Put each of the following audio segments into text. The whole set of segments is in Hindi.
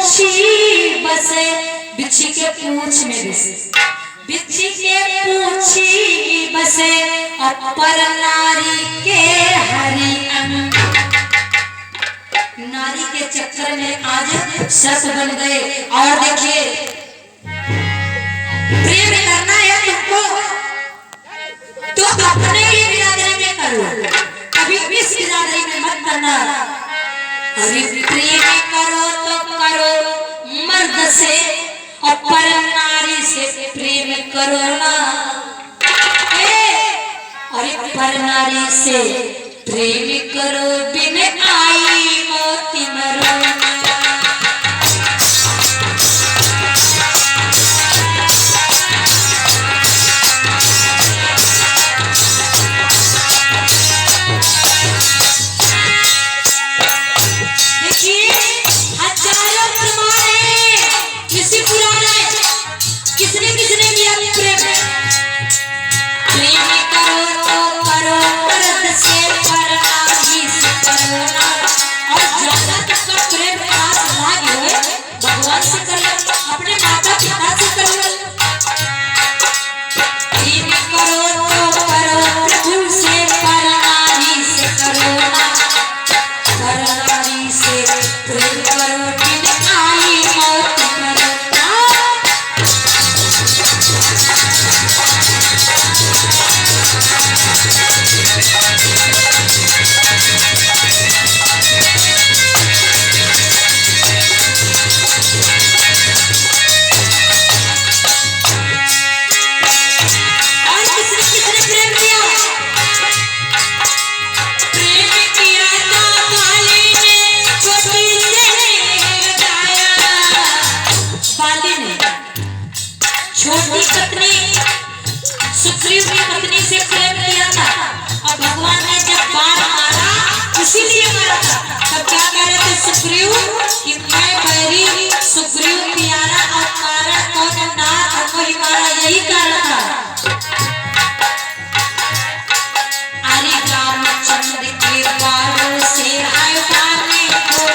पूछी बसे, बिच्छी के पूछ में बसे, बिच्छी के पूछी बसे, अपर नारी के हरि अंग। नारी के चक्कर में आज सस बन गए। और देखिए, प्रेम करना है तुमको तो अपने ही बिरादरी में करो, कभी इस बिरादरी में मत करना। अरे प्रेम करो तो करो मर्द से, और पर नारी से प्रेम करो ना। अरे पर नारी से प्रेम करो, बिन आई मोती मरो ना। छोटी पत्नी सुग्रीव की पत्नी से प्रेम किया था, और भगवान ने जब बाण मारा इसीलिए मारा था। तब क्या कह रहे थे सुग्रीव कि मैं बैरी सुग्रीव प्यारा, और मारा कौन ना कोई मारा, यही कारण था। अरे रामचंद्र के बालों से आए बाने को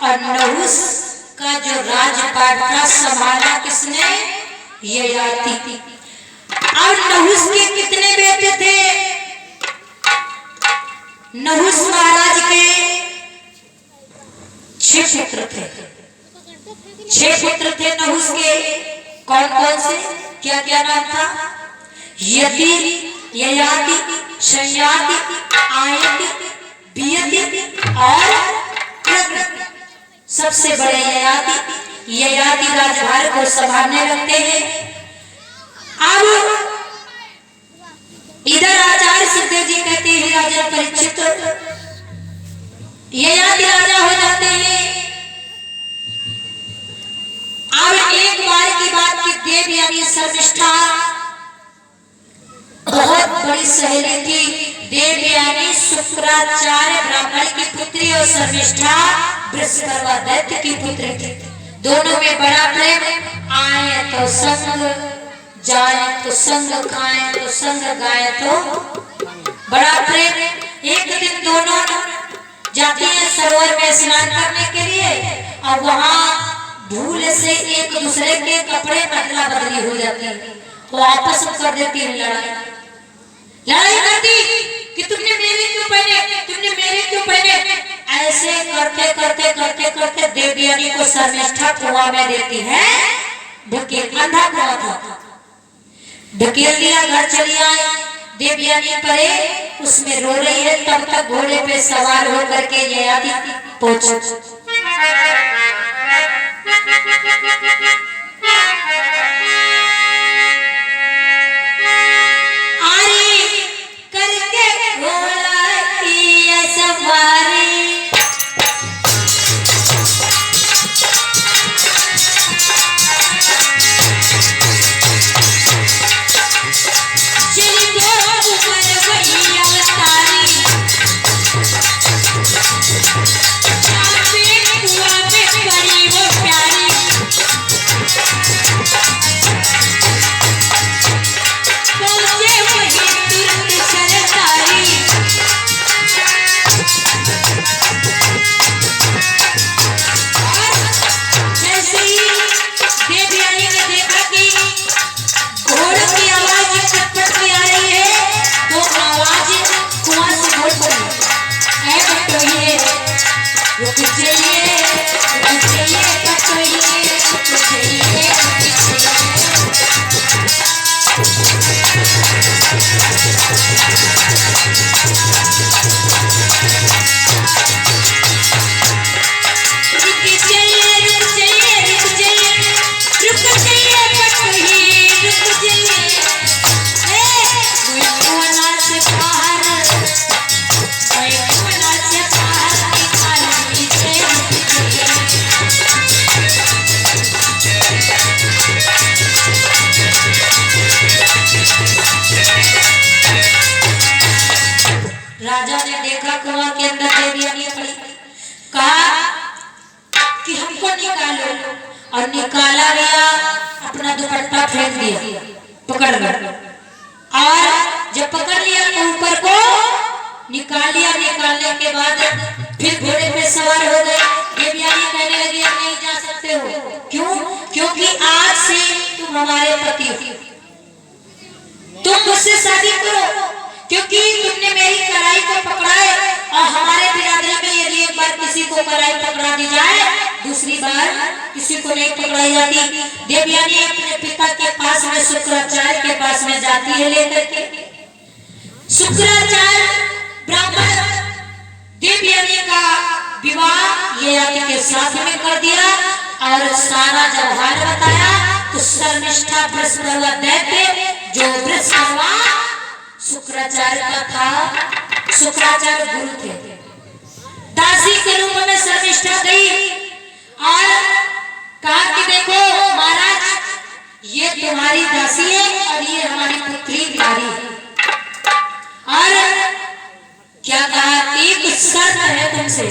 और नहुस का जो राजपाट था संभाला किसने? ययाति। और नहुस के कितने बेटे थे? नहुस महाराज के 6 पुत्र थे। 6 पुत्र थे नहुस के। कौन कौन से, क्या क्या नाम था? यति, ययाति, शयाति, आयति, बियति और कृत। सबसे बड़े ययाति राजभार को संभालने लगते हैं। अब इधर आचार्य सुखदेव जी कहते हैं, राजा परीक्षित ययाति राजा हो जाते हैं। अब एक बार की बात की देव यानी शर्मिष्ठा बहुत बड़ी सहेली थी। देव यानी शुक्राचार्य ब्राह्मण की पुत्री और शर्मिष्ठा वृषपर्वा दैत्य की पुत्री थी। दोनों में बड़ा प्रेम। आए तो संग, जाए तो संग, खाए तो संग, गाए तो बड़ा प्रेम। एक दिन दोनों जाती हैं सरोवर में स्नान करने के लिए और वहां भूल से एक दूसरे के कपड़े अदला बदली हो जाती है। वो आपस में कर देती है लड़ाई करती कि तुमने मेरे क्यों पहने, तुमने मेरे क्यों पहने। ऐसे करते करते करते करते देवयानी को शर्मिष्ठा कुआं में देती है ढकेल। अंधा कुआं था, ढकेल दिया, घर चली आई। देवयानी परे उसमें रो रही है। तब तक घोड़े पे सवार होकर के ययाति पहुंचे। राजा ने देखा कुआं के अंदर देवयानी पड़ी। कहा कि हमको निकालो, और निकाला गया। अपना दुपट्टा फेंक दिया, पकड़ कर, और जब पकड़ लिया तो ऊपर को निकाल लिया। निकालने के बाद फिर घोड़े पे सवार हो गए। देवयानी कहने लगी अब नहीं जा सकते हो। क्यों? क्योंकि आज से तुम हमारे पति हो, तुम मुझसे शादी करो। क्योंकि तुमने मेरी कलाई को पकड़ा है, और हमारे बिरादरी में यदि एक बार किसी को कलाई पकड़ा दी जाए, दूसरी बार किसी को नहीं पकड़ाई जाती। देवयानी अपने पिता के पास में शुक्राचार्य के पास में जाती है लेकर के। शुक्राचार्य ब्राह्मण देवयानी का विवाह ययाति के साथ में कर दिया, और सारा जब हाल बताया तो शर्मिष्ठा वृषपर्वा दैत्य जो वृषपर्वा शुक्राचार्य का था, शुक्राचार्य गुरु थे, दासी के रूप में शर्मिष्ठा गई और कहा कि देखो महाराज ये तुम्हारी दासी है और ये हमारी पुत्री प्यारी है। और क्या कहा, एक शर्त है तुमसे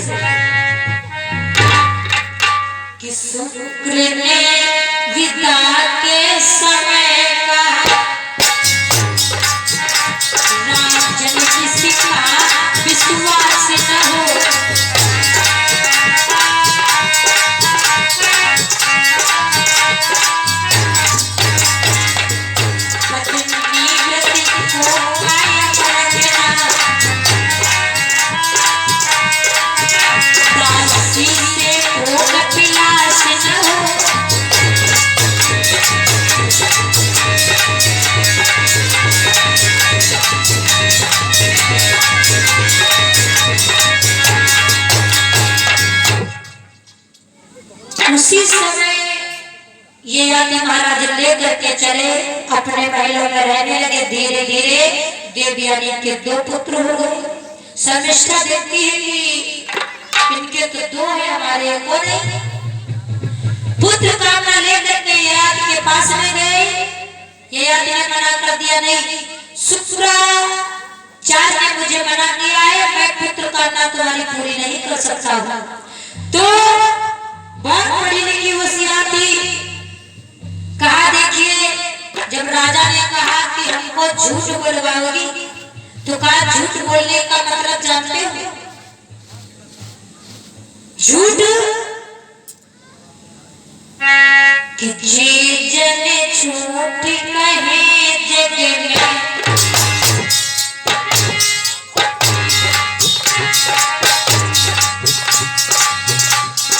कि शुक्र ने विदा के समय कहा राजन किसी का विश्वास न हो। पत्नी व्रत को काया रखना, दासी से भोग विलास न हो। उसी समय ये यदि महाराज लेकर के चले अपने महलों में रहने लगे। धीरे धीरे देवयानी के 2 पुत्र हो गए। शर्मिष्ठा देखती है कि इनके तो 2 है, हमारे को नहीं। पुत्र कामना लेकर के ययाति के पास में गए। ययाति ने मना कर दिया, नहीं, शुक्राचार्य ने मुझे मना किया है, मैं पुत्र कामना तुम्हारी पूरी नहीं कर सकता हूँ। तो बहुत बड़ी लिखी होशियार थी। कहा, देखिए, जब राजा ने कहा कि हमको झूठ बोलवाओगी, तो कहा झूठ बोलने का मतलब जानते हो? झूठ कि जे जने झूठ कहे जग में,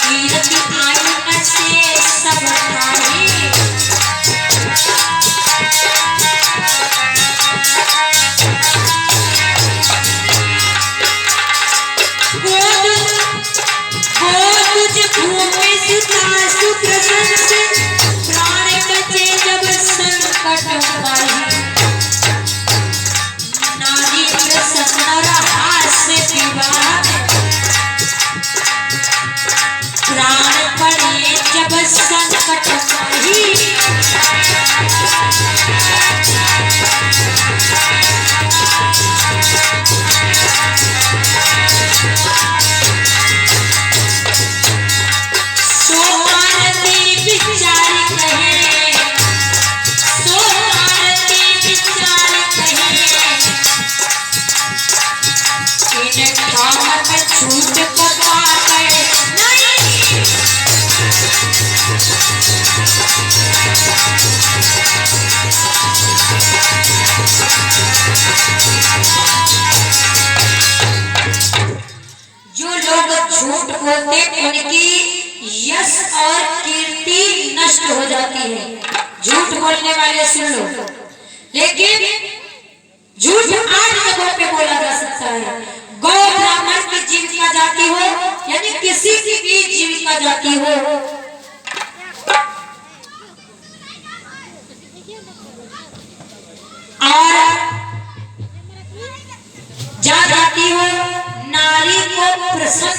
कीर्ति आयु से सब ठाहे। सुप्रसन्न से प्राण बचे जब संकट माही, नारी प्रसन्न रहा से विवाह, प्राण पड़े जब संकट माही। जो लोग झूठ बोलते उनकी यश और कीर्ति नष्ट हो जाती है। झूठ बोलने वाले सुन लो, लेकिन झूठ 8 जगहों पे बोला जा सकता है। गौ ब्राह्मण की जीविका जाती हो, यानी किसी की भी जीविका जाती हो, और जा जाती हो, नारी को प्रसन्न